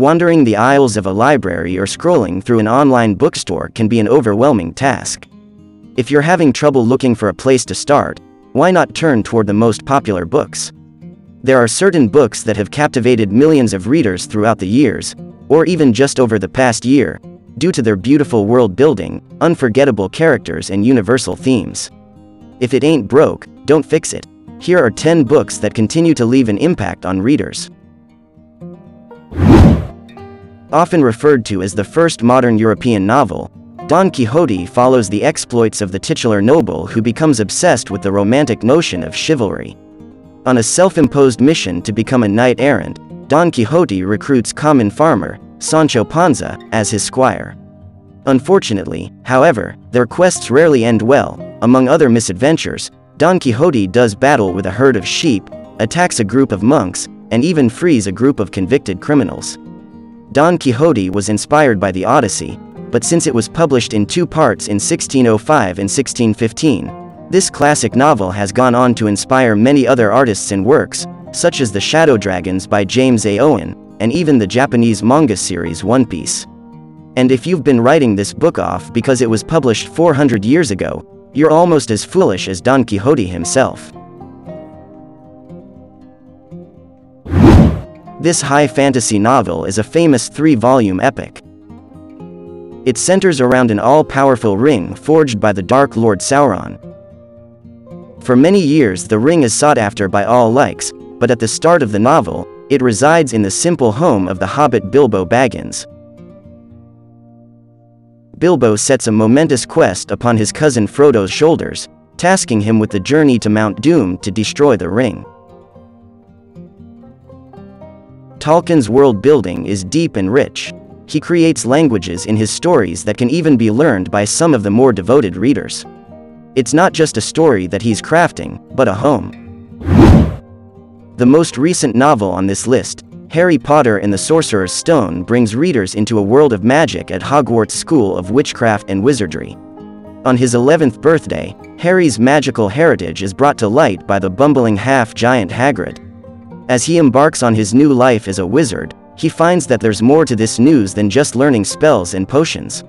Wandering the aisles of a library or scrolling through an online bookstore can be an overwhelming task. If you're having trouble looking for a place to start, why not turn toward the most popular books? There are certain books that have captivated millions of readers throughout the years, or even just over the past year, due to their beautiful world building, unforgettable characters, and universal themes. If it ain't broke, don't fix it. Here are 10 books that continue to leave an impact on readers. Often referred to as the first modern European novel, Don Quixote follows the exploits of the titular noble who becomes obsessed with the romantic notion of chivalry. On a self-imposed mission to become a knight-errant, Don Quixote recruits common farmer, Sancho Panza, as his squire. Unfortunately, however, their quests rarely end well. Among other misadventures, Don Quixote does battle with a herd of sheep, attacks a group of monks, and even frees a group of convicted criminals. Don Quixote was inspired by the Odyssey, but since it was published in 2 parts in 1605 and 1615, this classic novel has gone on to inspire many other artists and works, such as The Shadow Dragons by James A. Owen, and even the Japanese manga series One Piece. And if you've been writing this book off because it was published 400 years ago, you're almost as foolish as Don Quixote himself. This high fantasy novel is a famous 3-volume epic. It centers around an all-powerful ring forged by the Dark Lord Sauron. For many years the ring is sought after by all likes, but at the start of the novel, it resides in the simple home of the hobbit Bilbo Baggins. Bilbo sets a momentous quest upon his cousin Frodo's shoulders, tasking him with the journey to Mount Doom to destroy the ring. Tolkien's world building is deep and rich. He creates languages in his stories that can even be learned by some of the more devoted readers. It's not just a story that he's crafting, but a home. The most recent novel on this list, Harry Potter and the Sorcerer's Stone, brings readers into a world of magic at Hogwarts School of Witchcraft and Wizardry. On his 11th birthday, Harry's magical heritage is brought to light by the bumbling half-giant Hagrid. As he embarks on his new life as a wizard, he finds that there's more to this news than just learning spells and potions.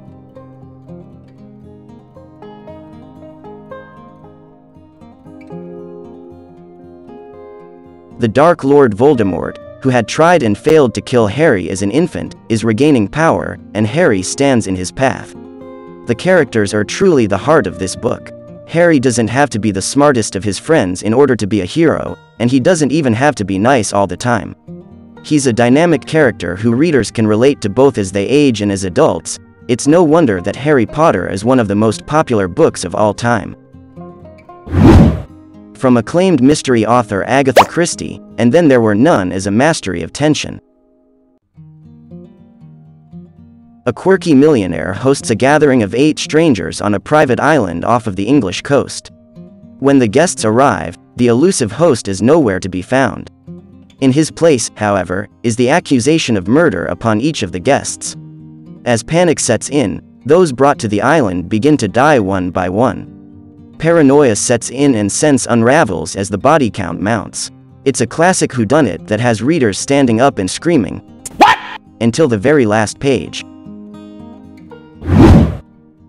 The Dark Lord Voldemort, who had tried and failed to kill Harry as an infant, is regaining power, and Harry stands in his path. The characters are truly the heart of this book. Harry doesn't have to be the smartest of his friends in order to be a hero, and he doesn't even have to be nice all the time. He's a dynamic character who readers can relate to both as they age and as adults. It's no wonder that Harry Potter is one of the most popular books of all time. From acclaimed mystery author Agatha Christie, And Then There Were None is a mastery of tension. A quirky millionaire hosts a gathering of 8 strangers on a private island off of the English coast. When the guests arrive, the elusive host is nowhere to be found. In his place, however, is the accusation of murder upon each of the guests. As panic sets in, those brought to the island begin to die one by one. Paranoia sets in and sense unravels as the body count mounts. It's a classic whodunit that has readers standing up and screaming, "What?" until the very last page.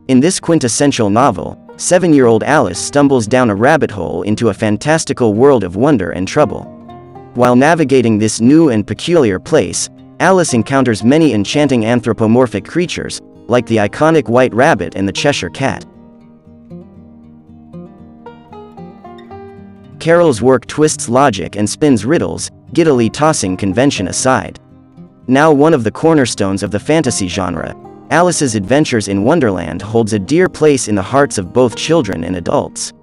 In this quintessential novel, 7-year-old Alice stumbles down a rabbit hole into a fantastical world of wonder and trouble. While navigating this new and peculiar place, Alice encounters many enchanting anthropomorphic creatures, like the iconic White Rabbit and the Cheshire Cat. Carol's work twists logic and spins riddles, giddily tossing convention aside. Now one of the cornerstones of the fantasy genre, Alice's Adventures in Wonderland holds a dear place in the hearts of both children and adults.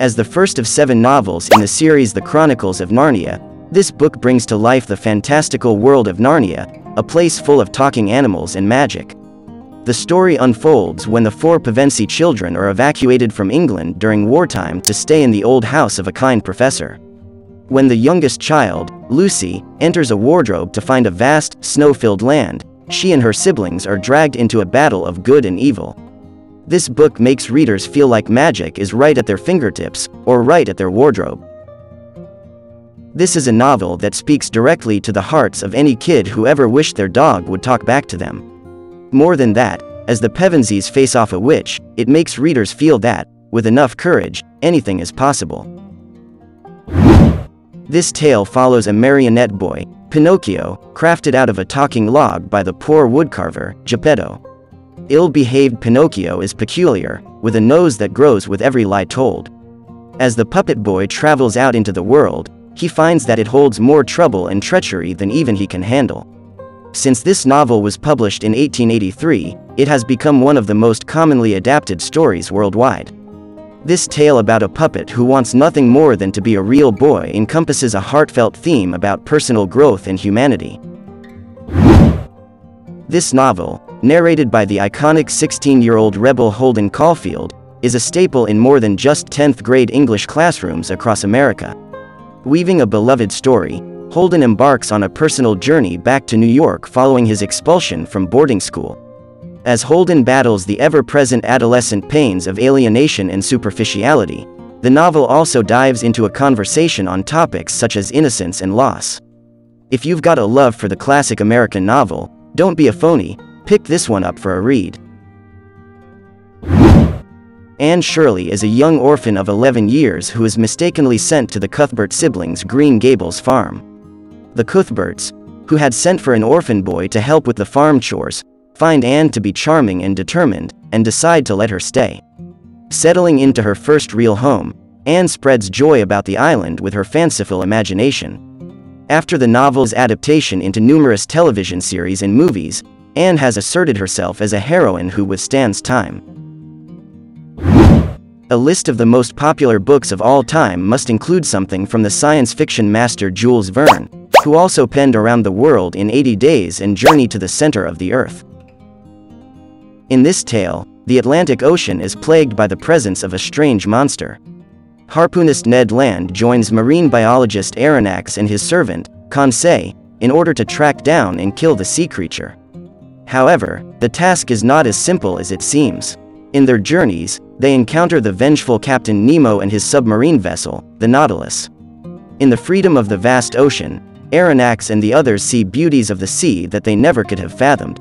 As the first of 7 novels in the series The Chronicles of Narnia, this book brings to life the fantastical world of Narnia, a place full of talking animals and magic. The story unfolds when the 4 Pevensie children are evacuated from England during wartime to stay in the old house of a kind professor. When the youngest child, Lucy, enters a wardrobe to find a vast, snow-filled land, she and her siblings are dragged into a battle of good and evil. This book makes readers feel like magic is right at their fingertips, or right at their wardrobe. This is a novel that speaks directly to the hearts of any kid who ever wished their dog would talk back to them. More than that, as the Pevensies face off a witch, it makes readers feel that, with enough courage, anything is possible. This tale follows a marionette boy, Pinocchio, crafted out of a talking log by the poor woodcarver, Geppetto. Ill-behaved Pinocchio is peculiar, with a nose that grows with every lie told. As the puppet boy travels out into the world, he finds that it holds more trouble and treachery than even he can handle. Since this novel was published in 1883, it has become one of the most commonly adapted stories worldwide. This tale about a puppet who wants nothing more than to be a real boy encompasses a heartfelt theme about personal growth and humanity. This novel, narrated by the iconic 16-year-old rebel Holden Caulfield, is a staple in more than just 10th grade English classrooms across America. Weaving a beloved story, Holden embarks on a personal journey back to New York following his expulsion from boarding school. As Holden battles the ever-present adolescent pains of alienation and superficiality, the novel also dives into a conversation on topics such as innocence and loss. If you've got a love for the classic American novel, don't be a phony, pick this one up for a read. Anne Shirley is a young orphan of 11 years who is mistakenly sent to the Cuthbert siblings' Green Gables farm. The Cuthberts, who had sent for an orphan boy to help with the farm chores, find Anne to be charming and determined, and decide to let her stay. Settling into her first real home, Anne spreads joy about the island with her fanciful imagination. After the novel's adaptation into numerous television series and movies, Anne has asserted herself as a heroine who withstands time. A list of the most popular books of all time must include something from the science fiction master Jules Verne, who also penned Around the World in 80 Days and Journey to the Center of the Earth. In this tale, the Atlantic Ocean is plagued by the presence of a strange monster. Harpoonist Ned Land joins marine biologist Aronnax and his servant, Conseil, in order to track down and kill the sea creature. However, the task is not as simple as it seems. In their journeys, they encounter the vengeful Captain Nemo and his submarine vessel, the Nautilus. In the freedom of the vast ocean, Aronnax and the others see beauties of the sea that they never could have fathomed.